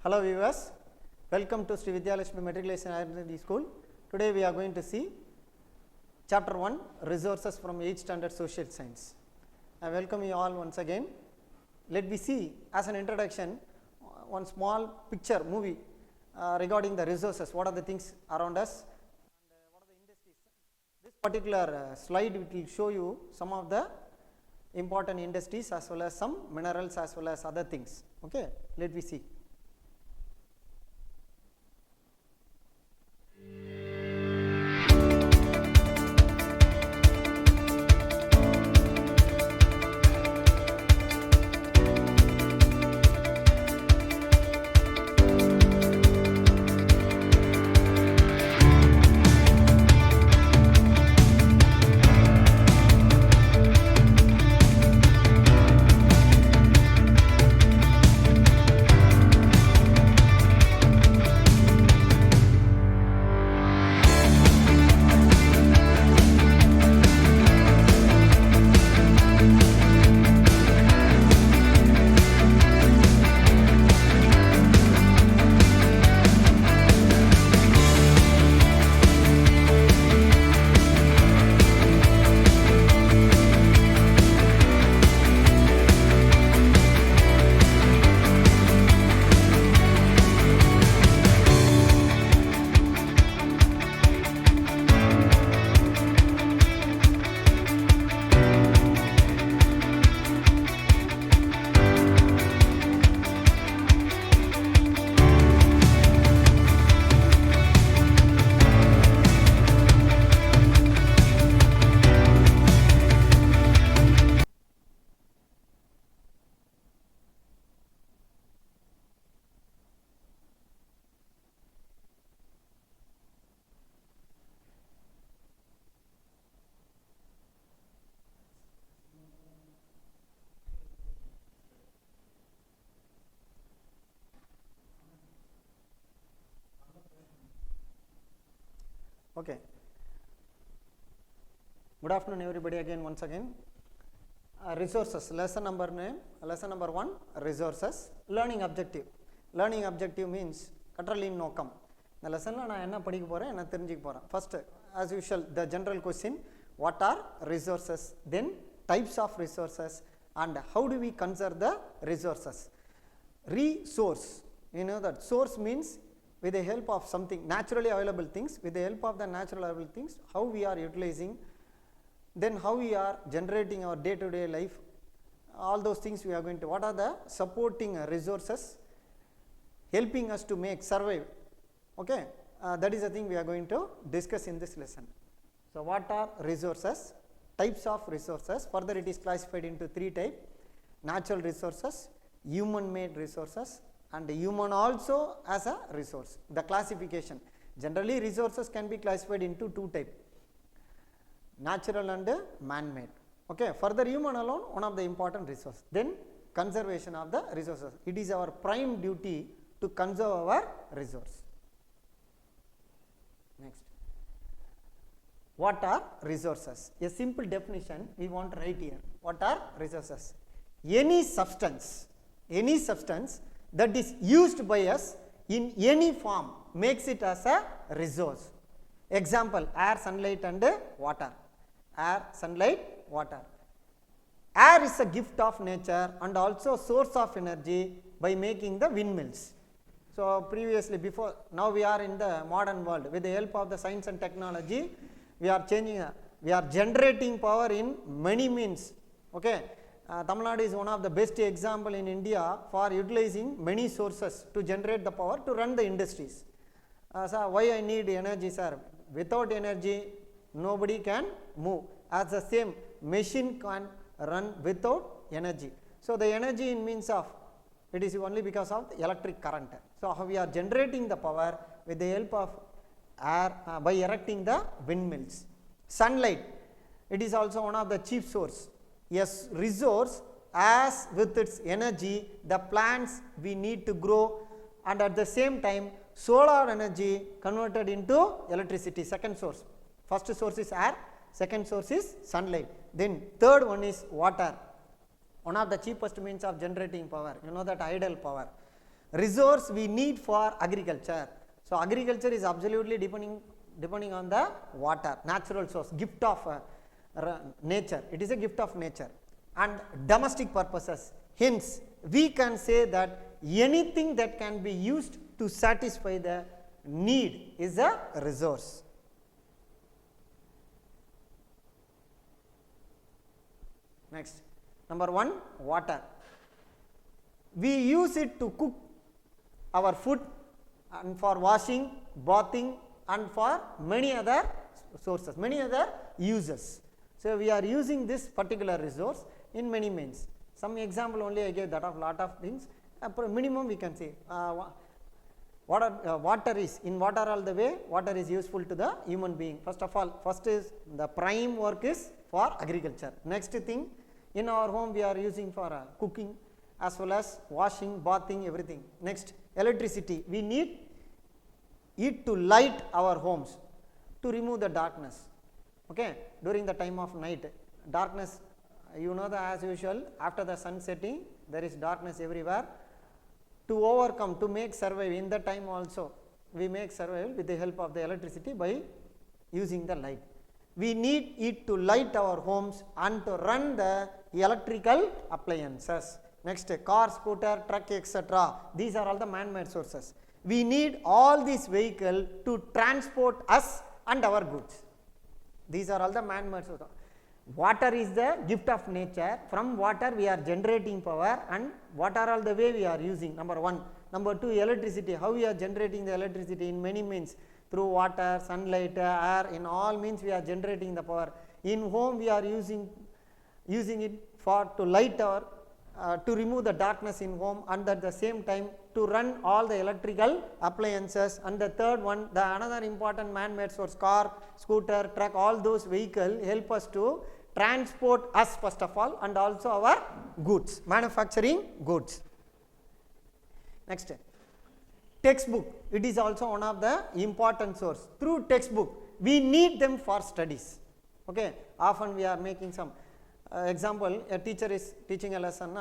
Hello viewers, welcome to Sri Vidyalakshmi Matriculation Higher School. Today we are going to see chapter 1 resources from 8th standard social science. I welcome you all once again. Let me see as an introduction one small picture movie regarding the resources, what are the things around us and what are the industries. This particular slide will show you some of the important industries as well as some minerals as well as other things. Okay, let me see. Okay. Good afternoon everybody again once again. Resources, lesson number 1, resources. Learning objective. Learning objective means கற்றலின் நோக்கம். இந்த லெசனில் நான் என்ன படிக்க போகிறேன், என்ன தெரிஞ்சுக்க போகிறேன். First, as usual, the general question, what are resources? Then, types of resources and how do we conserve the resources? Resource, you know that source means with the help of something, naturally available things, with the help of the natural available things, how we are utilizing, then how we are generating our day-to-day life, all those things we are going to, what are the supporting resources helping us to make survive, okay, that is the thing we are going to discuss in this lesson. So what are resources, types of resources, further it is classified into 3 types, natural resources, human made resources, and human also as a resource. The classification, generally resources can be classified into 2 types, natural and man made. Okay, further human alone one of the important resource. Then conservation of the resources, it is our prime duty to conserve our resource. Next, what are resources? A simple definition we want to write here. What are resources? Any substance that is used by us in any form makes it as a resource. Example, air, sunlight and water. Air, sunlight, water. Air is a gift of nature and also source of energy by making the windmills. So previously, before, now we are in the modern world. With the help of the science and technology, we are changing, we are generating power in many means. Okay. Tamil Nadu is one of the best example in India for utilizing many sources to generate the power to run the industries. So why I need energy, sir? Without energy, nobody can move. As the same, machine can run without energy. So the energy in means of, it is only because of the electric current. So how we are generating the power with the help of air by erecting the windmills. Sunlight, it is also one of the chief source. Yes, resource as with its energy the plants we need to grow, and at the same time solar energy converted into electricity, second source. First source is air, second source is sunlight, then third one is water, one of the cheapest means of generating power, you know that idle power. resource we need for agriculture. So, agriculture is absolutely depending on the water, natural source, gift of nature. It is a gift of nature and domestic purposes. Hence, we can say that anything that can be used to satisfy the need is a resource. Next, number 1, water. We use it to cook our food and for washing, bathing and for many other sources, many other uses. So, we are using this particular resource in many means. Some example only I gave that of lot of things. Minimum we can say water is, in what are all the way water is useful to the human being. First of all, first is the prime work is for agriculture. Next thing, in our home we are using for cooking as well as washing, bathing, everything. Next, electricity. We need it to light our homes, to remove the darkness. Okay, during the time of night, darkness, you know, the as usual after the sun setting there is darkness everywhere. To overcome, to make survive in the time also, we make survival with the help of the electricity by using the light. We need it to light our homes and to run the electrical appliances. Next, car, scooter, truck, etc. These are all the man-made sources. We need all these vehicles to transport us and our goods. These are all the man-made sources. Water is the gift of nature. From water we are generating power, and what are all the way we are using, number 1. Number 2, electricity. How we are generating the electricity? In many means, through water, sunlight, air, in all means we are generating the power. In home we are using it for to light our to remove the darkness in home, and at the same time to run all the electrical appliances. And the third one, the another important man-made source, car, scooter, truck, all those vehicles help us to transport us first of all, and also our goods, manufacturing goods. Next, textbook. It is also one of the important source. Through textbook we need them for studies. Okay, often we are making some example, a teacher is teaching a lesson,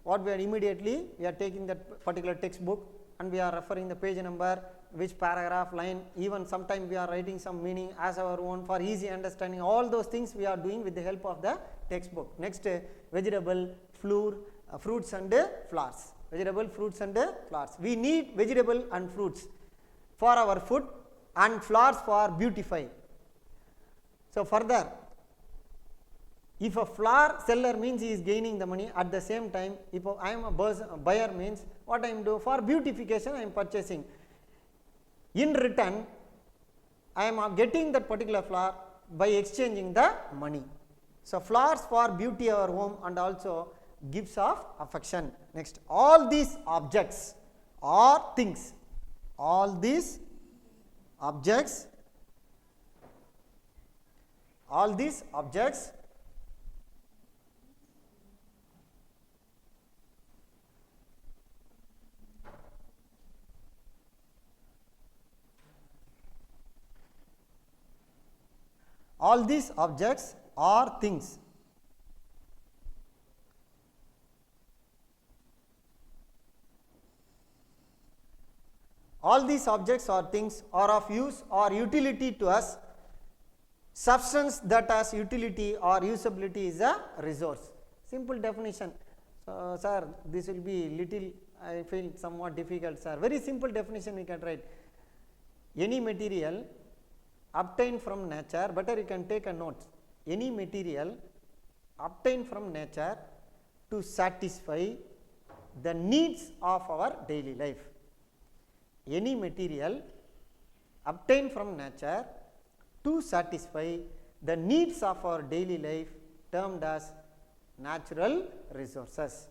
what we are immediately we are taking that particular textbook and we are referring the page number, which paragraph, line, even sometimes we are writing some meaning as our own for easy understanding. All those things we are doing with the help of the textbook. Next, vegetable, fruits and flowers. Vegetable, fruits and flowers. We need vegetable and fruits for our food and flowers for beautify. So, further, if a flower seller means he is gaining the money, at the same time if I am a buyer means what I am doing for beautification, I am purchasing. In return I am getting that particular flower by exchanging the money. So, flowers for beauty our home and also gifts of affection. Next, all these objects or things, all these objects, all these objects all these objects or things all these objects or things are of use or utility to us. Substance that has utility or usability is a resource. Simple definition. So, sir, this will be little, I feel somewhat difficult, sir. Very simple definition we can write. Any material obtained from nature, better you can take a note. Any material obtained from nature to satisfy the needs of our daily life. Any material obtained from nature to satisfy the needs of our daily life, termed as natural resources.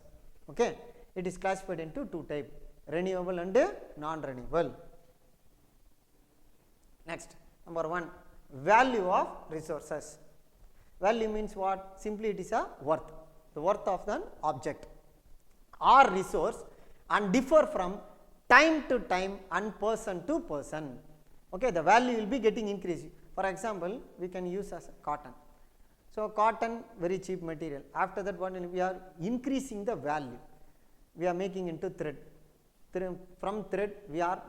Okay. It is classified into two types, renewable and non-renewable. Next, number 1, value of resources. Value means what? Simply it is a worth, the worth of an object or resource, and differ from time to time and person to person. Okay, the value will be getting increased. For example, we can use as cotton. So, cotton very cheap material. After that, what we are increasing the value, we are making into thread. From thread we are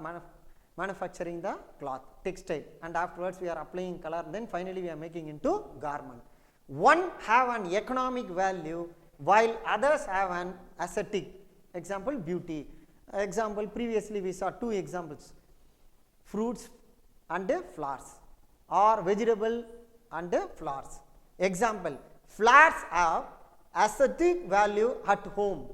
manufacturing the cloth, textile, and afterwards we are applying color, then finally we are making into garment. One have an economic value while others have an aesthetic. Example, beauty. Example, previously we saw two examples, fruits and flowers, or vegetable and flowers. Example, flowers have aesthetic value at home.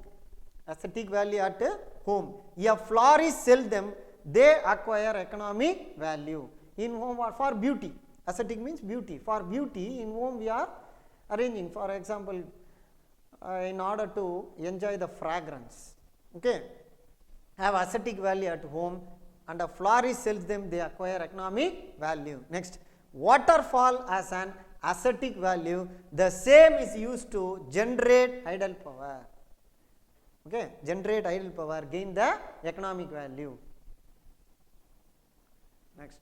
Aesthetic value at home. If florists sell them, they acquire economic value. In home or for beauty. Aesthetic means beauty. For beauty, in home we are arranging, for example, in order to enjoy the fragrance. Okay, have aesthetic value at home, and a florist sells them, they acquire economic value. Next, waterfall has an aesthetic value, the same is used to generate idle power. Okay, generate idle power, gain the economic value. Next,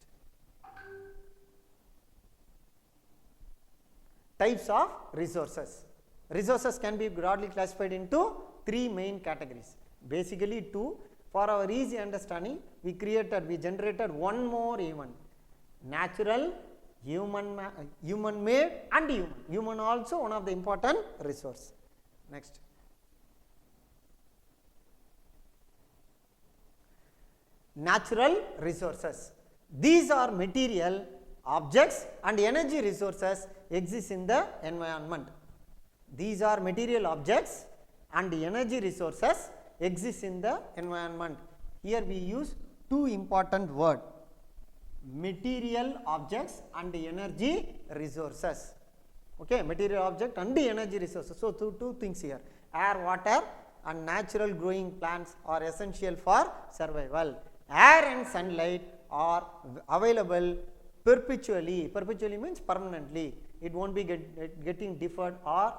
types of resources. Resources can be broadly classified into three main categories. Basically two. For our easy understanding, we generated one more even: natural, human made, and human. Human also one of the important resource. Next, natural resources. These are material, objects, and energy resources exist in the environment. These are material, objects, and energy resources exist in the environment. Here we use two important words: material objects and energy resources. Okay, material object and energy resources. So two things here: air, water, and natural growing plants are essential for survival. Air and sunlight are available perpetually. Perpetually means permanently. It won't be getting deferred or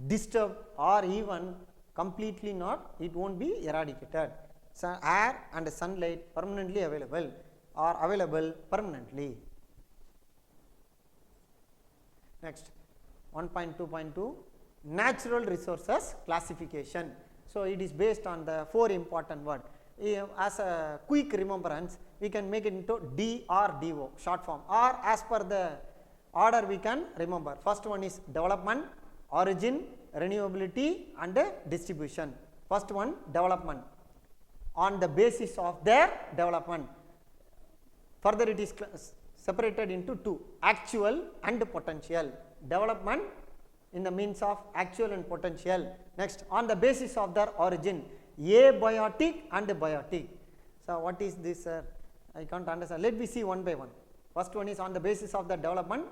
disturbed, or even completely not, it won't be eradicated. So air and sunlight permanently available, or available permanently. Next, 1.2.2 natural resources classification. So it is based on the four important words. As a quick remembrance, we can make it into D or DO, short form, or as per the order we can remember. First one is development, origin, renewability, and distribution. First one, development. On the basis of their development, further it is separated into two: actual and potential. Development in the means of actual and potential. Next, on the basis of their origin, abiotic and biotic. So what is this? I can't understand. Let me see one by one. First one is on the basis of the development.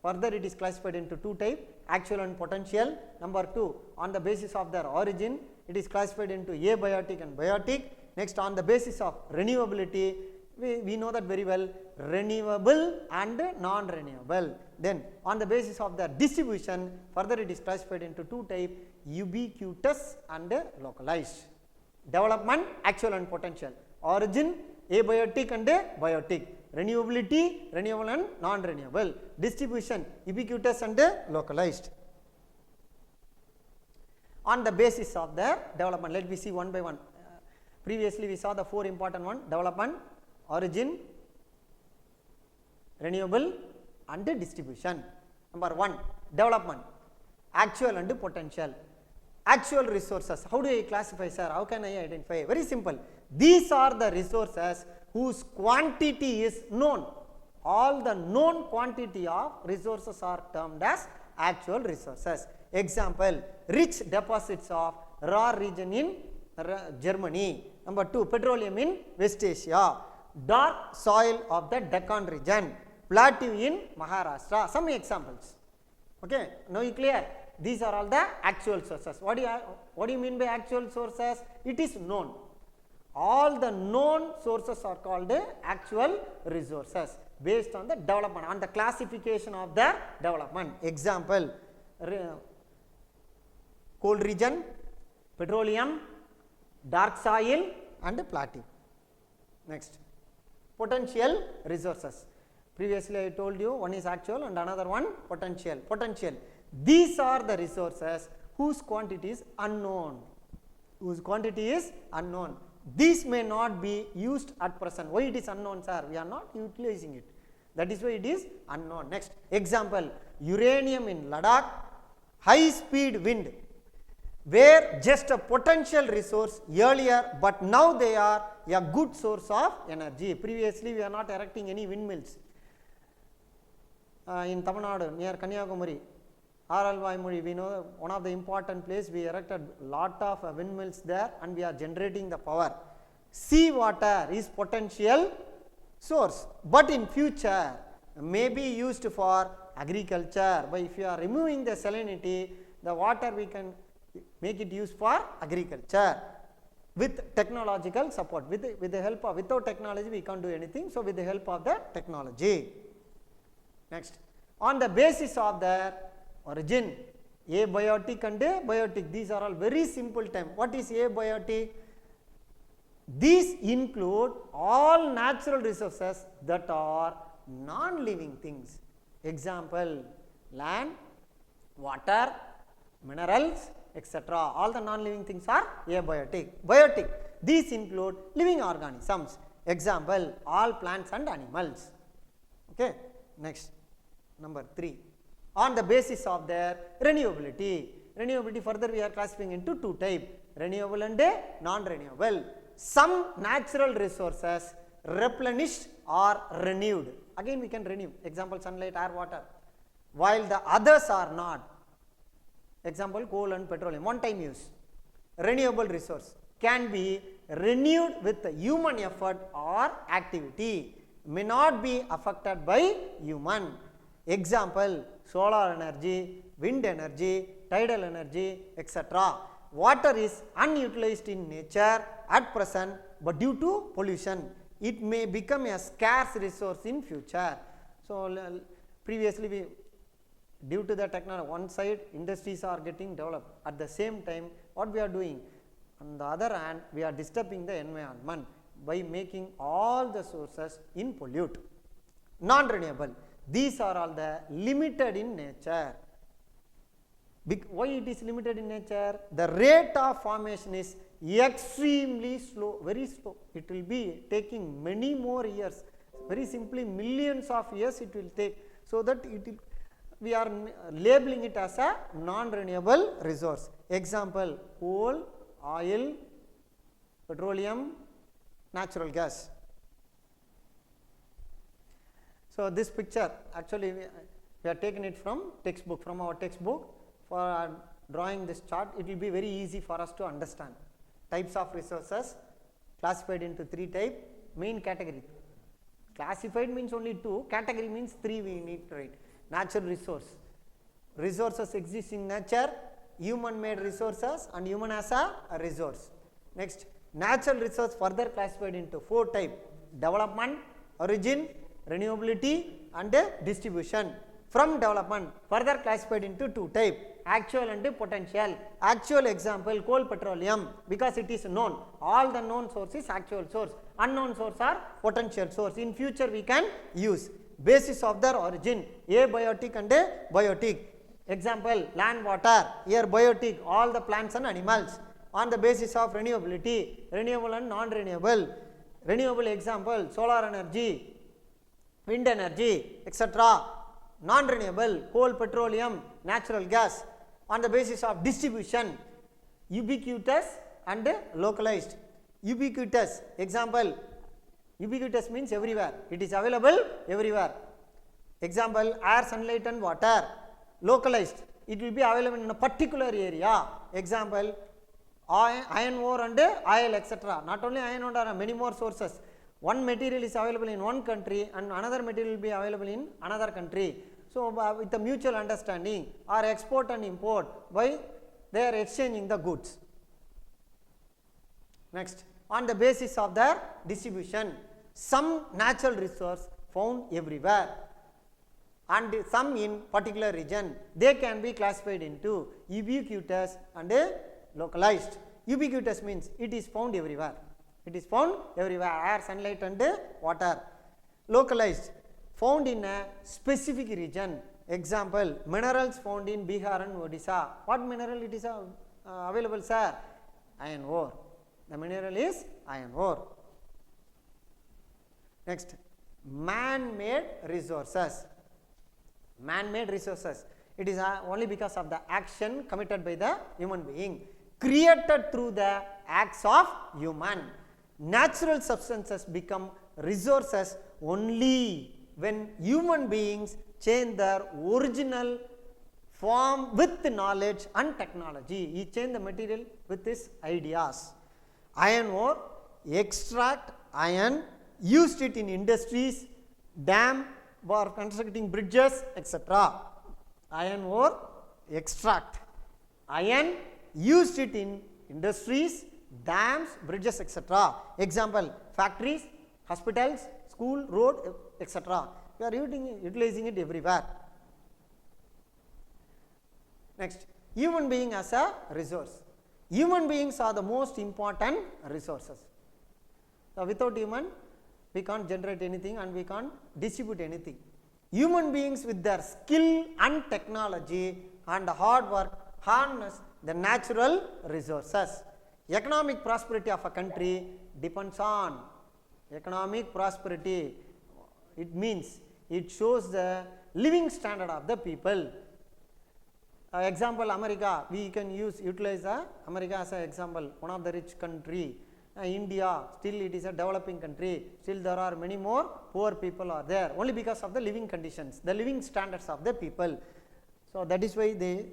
Further it is classified into two types: actual and potential. Number two, on the basis of their origin, it is classified into abiotic and biotic. Next, on the basis of renewability, we know that very well, renewable and non-renewable. Then on the basis of the distribution, further it is classified into two types: ubiquitous and localized. Development, actual and potential; origin, abiotic and biotic; renewability, renewable and non-renewable; distribution, ubiquitous and localized. On the basis of the development, let me see one by one. Previously we saw the four important ones: development, origin, renewable, and distribution. Number one, development, actual and potential. Actual resources, how do I classify, sir? How can I identify? Very simple. These are the resources whose quantity is known. All the known quantity of resources are termed as actual resources. Example, rich deposits of Ruhr region in Germany. Number two, petroleum in West Asia. Dark soil of the Deccan region. Plateau in Maharashtra. Some examples. Okay, now you clear? These are all the actual sources. What do you mean by actual sources? It is known. All the known sources are called actual resources based on the development, on the classification of their development. Example, coal region, petroleum, dark soil, and plateau. Next, potential resources. Previously I told you one is actual and another one potential. Potential. These are the resources whose quantity is unknown. Whose quantity is unknown. These may not be used at present. Why it is unknown, sir? We are not utilizing it. That is why it is unknown. Next example, uranium in Ladakh, high speed wind, were just a potential resource earlier, but now they are a good source of energy. Previously we are not erecting any windmills. In Tamil Nadu near Kanyakumari, Aralvaimuri, we know one of the important place, we erected lot of windmills there and we are generating the power. Sea water is potential source, but in future may be used for agriculture. But if you are removing the salinity, the water we can make it used for agriculture with technological support. With the help of, without technology we can't do anything, so with the help of the technology. Next, on the basis of their origin, abiotic and biotic, these are all very simple terms. What is abiotic? These include all natural resources that are non-living things. Example, land, water, minerals, etc. All the non-living things are abiotic. Biotic, these include living organisms. Example, all plants and animals. Okay. Next, number 3. On the basis of their renewability. Renewability further we are classifying into 2 types, renewable and non-renewable. Some natural resources replenished or renewed. Again we can renew. Example, sunlight, air, water. While the others are not. Example, coal and petroleum, one time use. Renewable resource can be renewed with human effort or activity, may not be affected by human. Example, solar energy, wind energy, tidal energy, etc. Water is unutilized in nature at present, but due to pollution, it may become a scarce resource in future. So, previously due to the technology, one side industries are getting developed, at the same time what we are doing, on the other hand we are disturbing the environment by making all the sources in pollute. Non-renewable, these are all the limited in nature. Why it is limited in nature? The rate of formation is extremely slow, very slow. It will be taking many more years, very simply millions of years it will take, so that it will, we are labeling it as a non-renewable resource. Example, coal, oil, petroleum, natural gas. So, this picture actually we are taking it from textbook, from our textbook. For drawing this chart, it will be very easy for us to understand. Types of resources classified into 3 types. Main category, classified means only 2, category means 3 we need to write. Natural resource, resources exist in nature, human made resources and human as a resource. Next, natural resource further classified into 4 types: development, origin, renewability and distribution. From development further classified into 2 types: actual and potential. Actual example, coal, petroleum, because it is known, all the known source is actual source, unknown source are potential source, in future we can use. Basis of their origin, abiotic and biotic. Example, land, water, here biotic, all the plants and animals. On the basis of renewability, renewable and non-renewable. Renewable example, solar energy, wind energy, etc. Non-renewable, coal, petroleum, natural gas. On the basis of distribution, ubiquitous and localized. Ubiquitous example, ubiquitous means everywhere, it is available everywhere. Example, air, sunlight and water. Localized, it will be available in a particular area. Example, iron ore and oil, etc. Not only iron ore, there are many more sources. One material is available in one country and another material will be available in another country. So, with the mutual understanding or export and import, by they are exchanging the goods. Next, on the basis of their distribution, some natural resource found everywhere and some in particular region, they can be classified into ubiquitous and localized. Ubiquitous means it is found everywhere. It is found everywhere, air, sunlight and water. Localized, found in a specific region. Example, minerals found in Bihar and Odisha. What mineral it is available, sir? Iron ore. The mineral is iron ore. Next, man-made resources. Man-made resources. It is only because of the action committed by the human being, created through the acts of human. Natural substances become resources only when human beings change their original form with knowledge and technology. He changed the material with his ideas. Iron ore, extract iron, used it in industries, dam for constructing bridges, etc. Iron ore, extract iron, used it in industries, dams, bridges, etc. Example, factories, hospitals, school, road, etc. We are utilizing it everywhere. Next, human being as a resource. Human beings are the most important resources. So, without human, we can't generate anything and we can't distribute anything. Human beings with their skill and technology and hard work harness the natural resources. Economic prosperity of a country depends on economic prosperity. It means it shows the living standard of the people. Example, America, we can utilize America as an example, one of the rich country. India, still it is a developing country, still there are many more poor people are there, only because of the living conditions, the living standards of the people. So, that is why they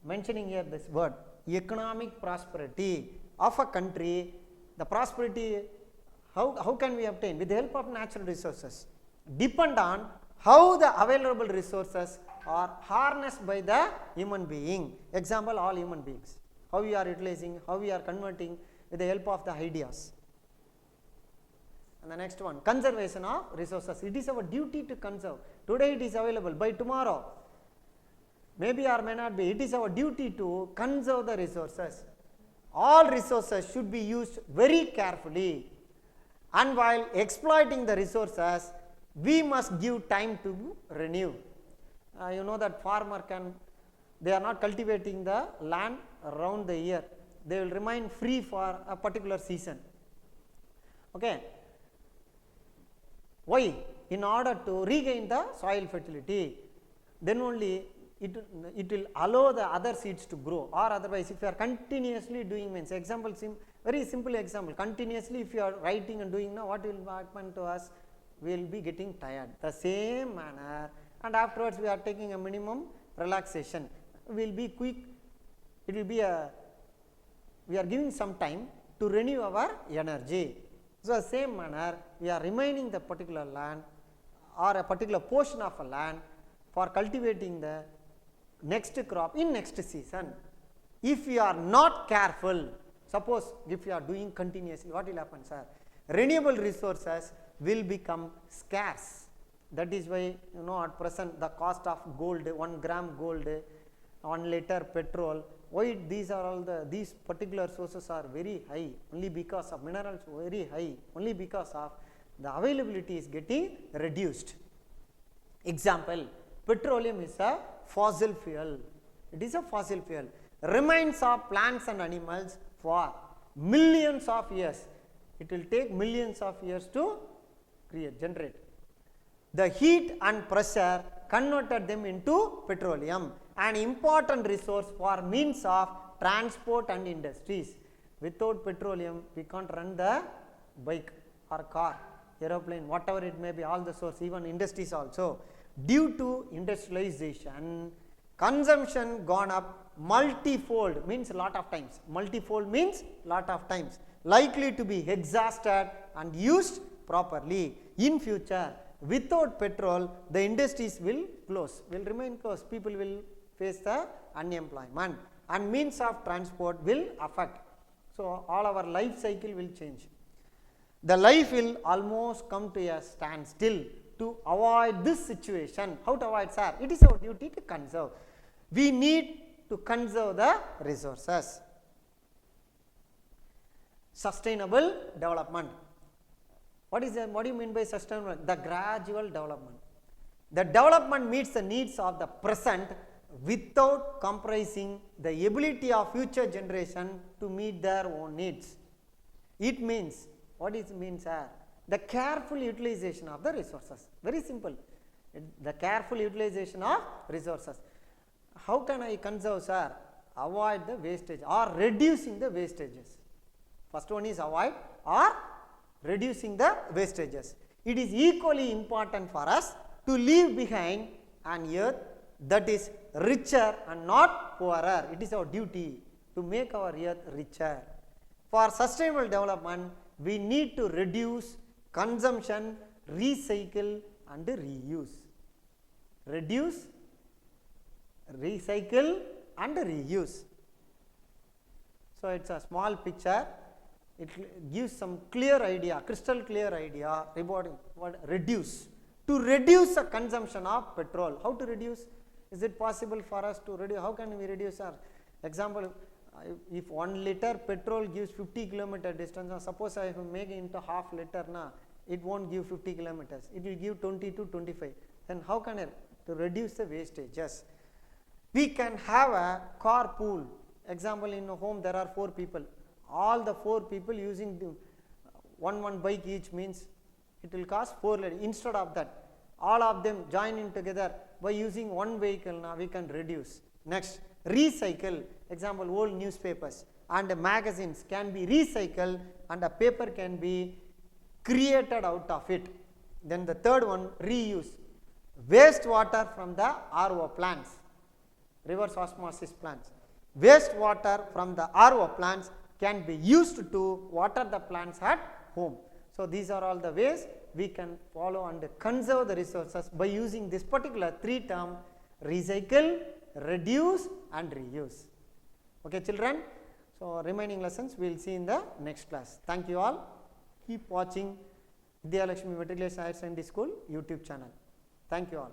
mentioning here this word, economic prosperity of a country. The prosperity, how can we obtain? With the help of natural resources. Depend on how the available resources are harnessed by the human being. Example, all human beings. How we are utilizing, how we are converting with the help of the ideas. And the next one, conservation of resources. It is our duty to conserve. Today it is available, by tomorrow maybe or may not be. It is our duty to conserve the resources. All resources should be used very carefully, and while exploiting the resources, we must give time to renew. You know that farmer they are not cultivating the land around the year. They will remain free for a particular season. Okay. Why? In order to regain the soil fertility. Then only it will allow the other seeds to grow, or otherwise if you are continuously doing, means example, very simple example, continuously if you are writing and doing, now what will happen to us? We will be getting tired. The same manner, and afterwards we are taking a minimum relaxation. We will be quick, it will be we are giving some time to renew our energy. So, the same manner we are remaining the particular land or a particular portion of a land for cultivating the next crop in next season. If you are not careful, suppose if you are doing continuously, what will happen, sir? Renewable resources will become scarce. That is why, you know, at present the cost of gold, 1 gram gold, 1 liter petrol, why these are all these particular sources are very high, only because of minerals very high, only because of the availability is getting reduced. Example, petroleum is a fossil fuel. It is a fossil fuel. Remains of plants and animals for millions of years. It will take millions of years to generate. The heat and pressure converted them into petroleum, an important resource for means of transport and industries. Without petroleum, we can't run the bike or car, aeroplane, whatever it may be, all the source, even industries also. Due to industrialization, consumption gone up multifold, means lot of times. Multifold means lot of times. Likely to be exhausted and used properly. In future, without petrol, the industries will close, will remain closed. People will face the unemployment, and means of transport will affect. So, all our life cycle will change. The life will almost come to a standstill. To avoid this situation, how to avoid, sir? It is our duty to conserve. We need to conserve the resources. Sustainable development. What do you mean by sustainable? The gradual development. The development meets the needs of the present without compromising the ability of future generation to meet their own needs. It means, what is means sir? The careful utilization of the resources. Very simple. The careful utilization of resources. How can I conserve sir? Avoid the wastage or reducing the wastages. First one is avoid or reducing the wastages. It is equally important for us to leave behind an earth that is richer and not poorer. It is our duty to make our earth richer. For sustainable development, we need to reduce consumption, recycle and reuse. Reduce, recycle and reuse. So, it is a small picture. It gives some clear idea, crystal clear idea about what reduce. To reduce the consumption of petrol. How to reduce? Is it possible for us to reduce? How can we reduce our example? If 1 liter petrol gives 50 kilometer distance, suppose I make it into half liter, it won't give 50 kilometers. It will give 20 to 25. Then how can I to reduce the wastages? We can have a carpool. Example, in a home there are 4 people. All the 4 people using the one bike each means it will cost 4 liters. Instead of that, all of them join in together by using one vehicle. Now we can reduce. Next, recycle. Example, old newspapers and magazines can be recycled and a paper can be created out of it. Then the third one, reuse. Waste water from the RO plants, reverse osmosis plants. Waste water from the RO plants can be used to water the plants at home. So, these are all the ways we can follow and conserve the resources by using this particular 3 term: recycle, reduce and reuse. Okay children, so remaining lessons we will see in the next class. Thank you all. Keep watching Vidya Lakshmi Matriculation Higher Secondary School YouTube channel. Thank you all.